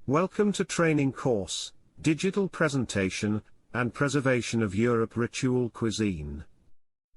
Welcome to training course, Digital Presentation, and Preservation of Europe Ritual Cuisine.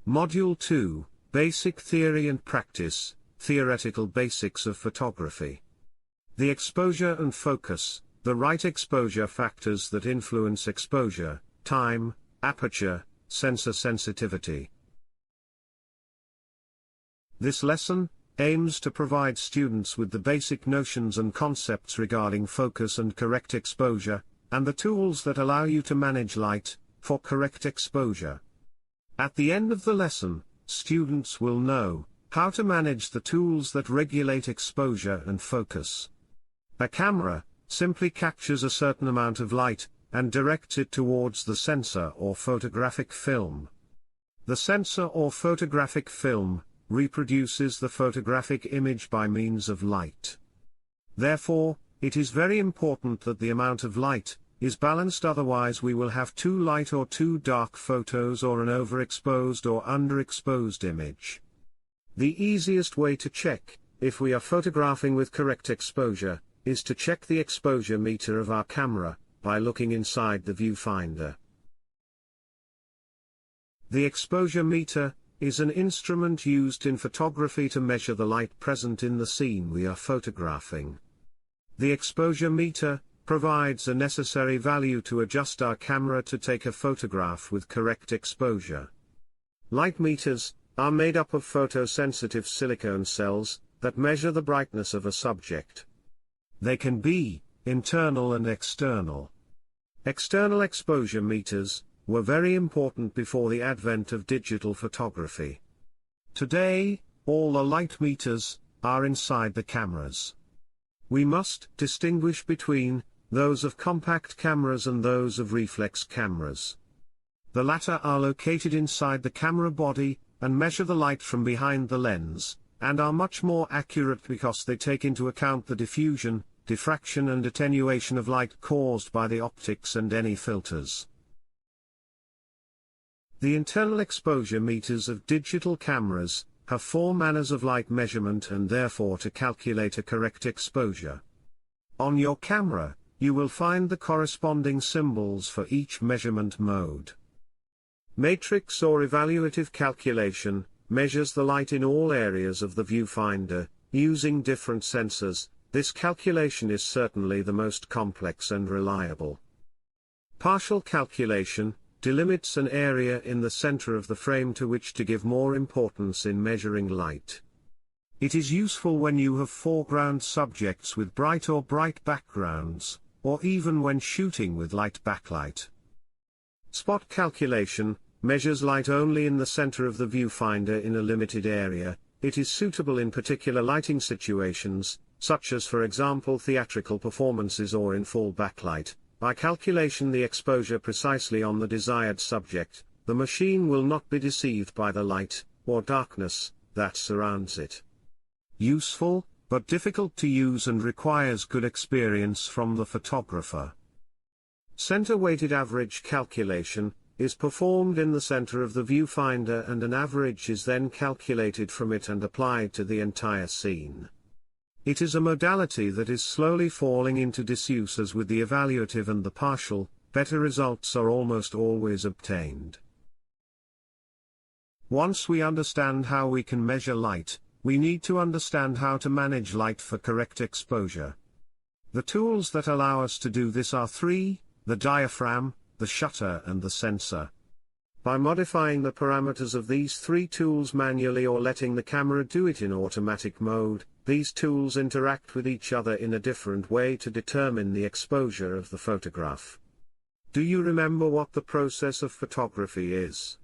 Module 2, Basic Theory and Practice, Theoretical Basics of Photography. The exposure and focus, the right exposure factors that influence exposure, time, aperture, sensor sensitivity. This lesson aims to provide students with the basic notions and concepts regarding focus and correct exposure, and the tools that allow you to manage light, for correct exposure. At the end of the lesson, students will know how to manage the tools that regulate exposure and focus. A camera simply captures a certain amount of light, and directs it towards the sensor or photographic film. The sensor or photographic film reproduces the photographic image by means of light. Therefore, it is very important that the amount of light is balanced, otherwise we will have too light or too dark photos or an overexposed or underexposed image. The easiest way to check if we are photographing with correct exposure is to check the exposure meter of our camera by looking inside the viewfinder. The exposure meter is an instrument used in photography to measure the light present in the scene we are photographing. The exposure meter provides a necessary value to adjust our camera to take a photograph with correct exposure. Light meters are made up of photosensitive silicone cells that measure the brightness of a subject. They can be internal and external. External exposure meters were very important before the advent of digital photography. Today, all the light meters are inside the cameras. We must distinguish between those of compact cameras and those of reflex cameras. The latter are located inside the camera body and measure the light from behind the lens, and are much more accurate because they take into account the diffusion, diffraction and attenuation of light caused by the optics and any filters. The internal exposure meters of digital cameras have four manners of light measurement and therefore to calculate a correct exposure. On your camera, you will find the corresponding symbols for each measurement mode. Matrix or evaluative calculation measures the light in all areas of the viewfinder, using different sensors. This calculation is certainly the most complex and reliable. Partial calculation delimits an area in the center of the frame to which to give more importance in measuring light. It is useful when you have foreground subjects with bright or bright backgrounds, or even when shooting with light backlight. Spot calculation measures light only in the center of the viewfinder in a limited area. It is suitable in particular lighting situations, such as for example theatrical performances or in full backlight. By calculation the exposure precisely on the desired subject, the machine will not be deceived by the light, or darkness, that surrounds it. Useful, but difficult to use and requires good experience from the photographer. Center-weighted average calculation is performed in the center of the viewfinder and an average is then calculated from it and applied to the entire scene. It is a modality that is slowly falling into disuse as with the evaluative and the partial, better results are almost always obtained. Once we understand how we can measure light, we need to understand how to manage light for correct exposure. The tools that allow us to do this are three: the diaphragm, the shutter and the sensor. By modifying the parameters of these three tools manually or letting the camera do it in automatic mode, these tools interact with each other in a different way to determine the exposure of the photograph. Do you remember what the process of photography is?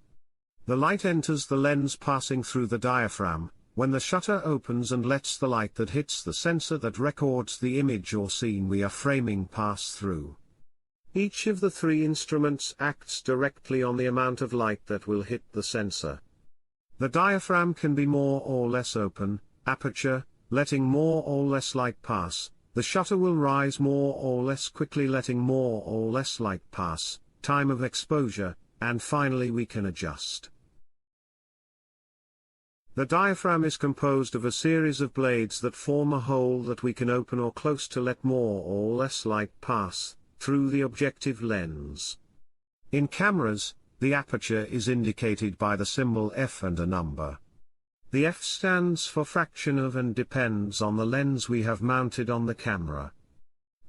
The light enters the lens passing through the diaphragm, when the shutter opens and lets the light that hits the sensor that records the image or scene we are framing pass through. Each of the three instruments acts directly on the amount of light that will hit the sensor. The diaphragm can be more or less open, aperture, letting more or less light pass. The shutter will rise more or less quickly, letting more or less light pass, time of exposure, and finally we can adjust. The diaphragm is composed of a series of blades that form a hole that we can open or close to let more or less light pass through the objective lens. In cameras, the aperture is indicated by the symbol f and a number. The f stands for fraction of and depends on the lens we have mounted on the camera.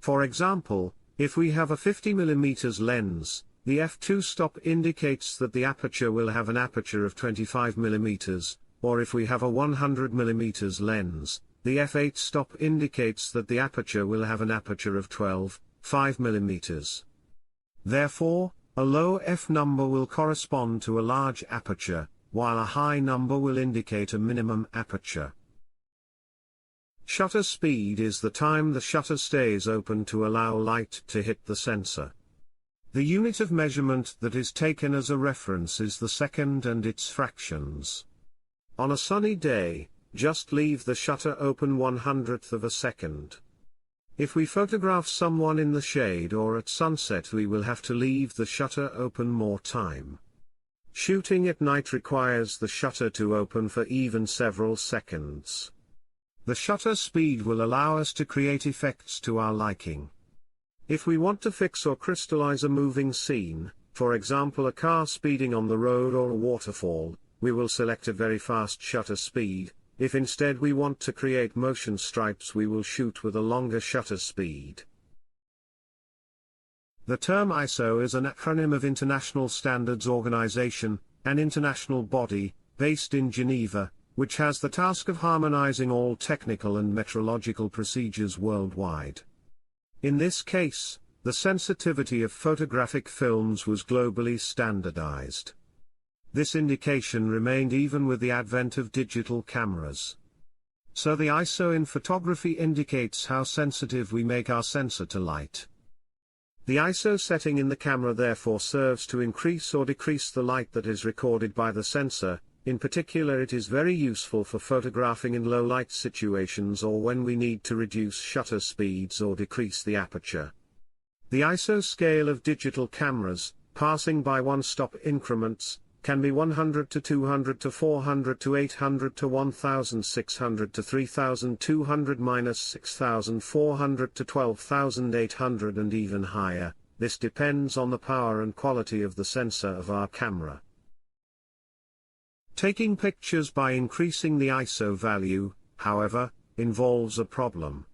For example, if we have a 50 mm lens, the f2 stop indicates that the aperture will have an aperture of 25 mm, or if we have a 100 mm lens, the f8 stop indicates that the aperture will have an aperture of 12.5 mm. Therefore, a low f number will correspond to a large aperture, while a high number will indicate a minimum aperture. Shutter speed is the time the shutter stays open to allow light to hit the sensor. The unit of measurement that is taken as a reference is the second and its fractions. On a sunny day, just leave the shutter open 1/100th of a second. If we photograph someone in the shade or at sunset, we will have to leave the shutter open more time. Shooting at night requires the shutter to open for even several seconds. The shutter speed will allow us to create effects to our liking. If we want to fix or crystallize a moving scene, for example a car speeding on the road or a waterfall, we will select a very fast shutter speed. If instead we want to create motion stripes, we will shoot with a longer shutter speed. The term ISO is an acronym of International Standards Organization, an international body, based in Geneva, which has the task of harmonizing all technical and metrological procedures worldwide. In this case, the sensitivity of photographic films was globally standardized. This indication remained even with the advent of digital cameras. So the ISO in photography indicates how sensitive we make our sensor to light. The ISO setting in the camera therefore serves to increase or decrease the light that is recorded by the sensor. In particular, it is very useful for photographing in low light situations or when we need to reduce shutter speeds or decrease the aperture. The ISO scale of digital cameras, passing by one-stop increments, can be 100 to 200 to 400 to 800 to 1600 to 3200 minus 6400 to 12800 and even higher. This depends on the power and quality of the sensor of our camera. Taking pictures by increasing the ISO value, however, involves a problem.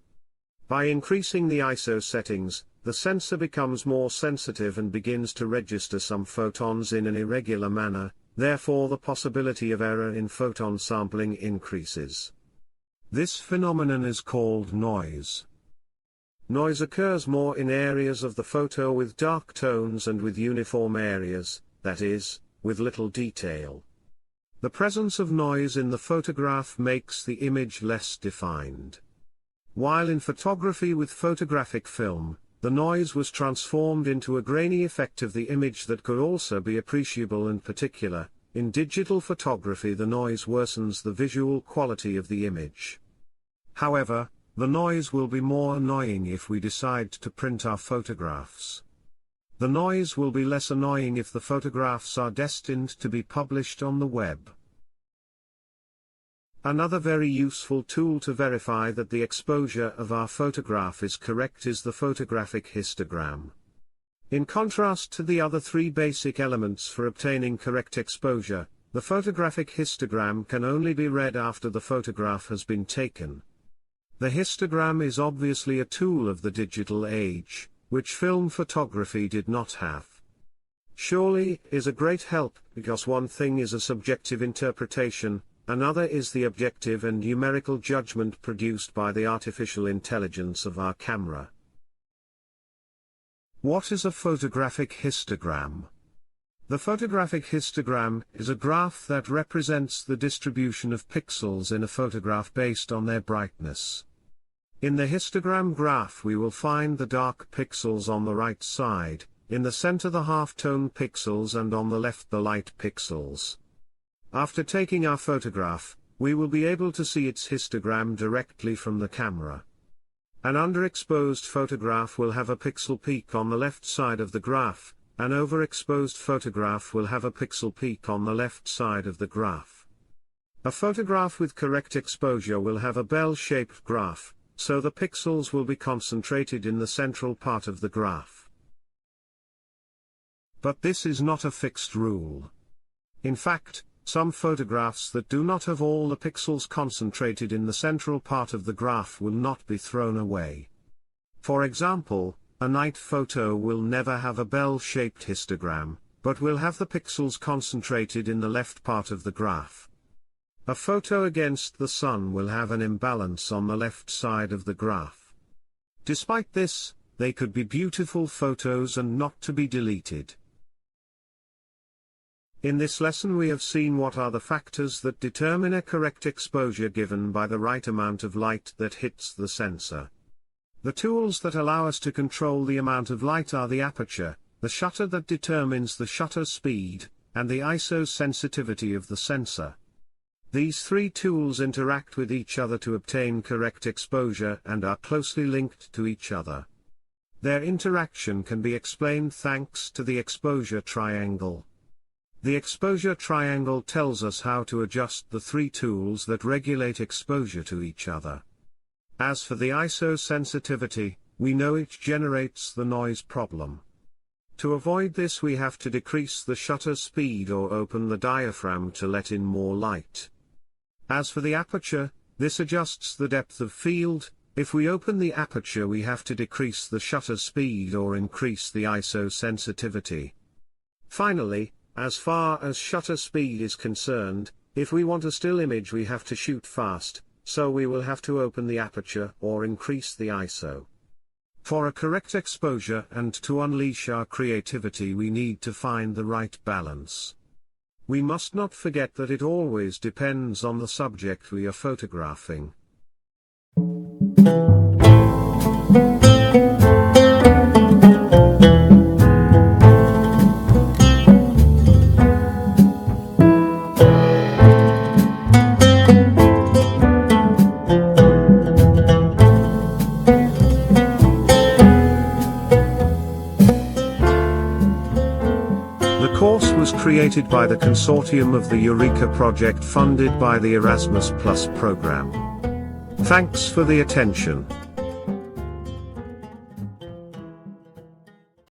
By increasing the ISO settings, the sensor becomes more sensitive and begins to register some photons in an irregular manner, therefore the possibility of error in photon sampling increases. This phenomenon is called noise. Noise occurs more in areas of the photo with dark tones and with uniform areas, that is, with little detail. The presence of noise in the photograph makes the image less defined. While in photography with photographic film, the noise was transformed into a grainy effect of the image that could also be appreciable. In particular, in digital photography the noise worsens the visual quality of the image. However, the noise will be more annoying if we decide to print our photographs. The noise will be less annoying if the photographs are destined to be published on the web. Another very useful tool to verify that the exposure of our photograph is correct is the photographic histogram. In contrast to the other three basic elements for obtaining correct exposure, the photographic histogram can only be read after the photograph has been taken. The histogram is obviously a tool of the digital age, which film photography did not have. Surely it is a great help, because one thing is a subjective interpretation, another is the objective and numerical judgment produced by the artificial intelligence of our camera. What is a photographic histogram? The photographic histogram is a graph that represents the distribution of pixels in a photograph based on their brightness. In the histogram graph we will find the dark pixels on the right side, in the center the half-tone pixels and on the left the light pixels. After taking our photograph, we will be able to see its histogram directly from the camera. An underexposed photograph will have a pixel peak on the left side of the graph, an overexposed photograph will have a pixel peak on the left side of the graph. A photograph with correct exposure will have a bell-shaped graph, so the pixels will be concentrated in the central part of the graph. But this is not a fixed rule. In fact, some photographs that do not have all the pixels concentrated in the central part of the graph will not be thrown away. For example, a night photo will never have a bell-shaped histogram, but will have the pixels concentrated in the left part of the graph. A photo against the sun will have an imbalance on the left side of the graph. Despite this, they could be beautiful photos and not to be deleted. In this lesson we have seen what are the factors that determine a correct exposure given by the right amount of light that hits the sensor. The tools that allow us to control the amount of light are the aperture, the shutter that determines the shutter speed, and the ISO sensitivity of the sensor. These three tools interact with each other to obtain correct exposure and are closely linked to each other. Their interaction can be explained thanks to the exposure triangle. The exposure triangle tells us how to adjust the three tools that regulate exposure to each other. As for the ISO sensitivity, we know it generates the noise problem. To avoid this we have to decrease the shutter speed or open the diaphragm to let in more light. As for the aperture, this adjusts the depth of field. If we open the aperture we have to decrease the shutter speed or increase the ISO sensitivity. Finally, as far as shutter speed is concerned, if we want a still image we have to shoot fast, so we will have to open the aperture or increase the ISO. For a correct exposure and to unleash our creativity we need to find the right balance. We must not forget that it always depends on the subject we are photographing. The course was created by the consortium of the Eurica project funded by the Erasmus Plus program. Thanks for the attention.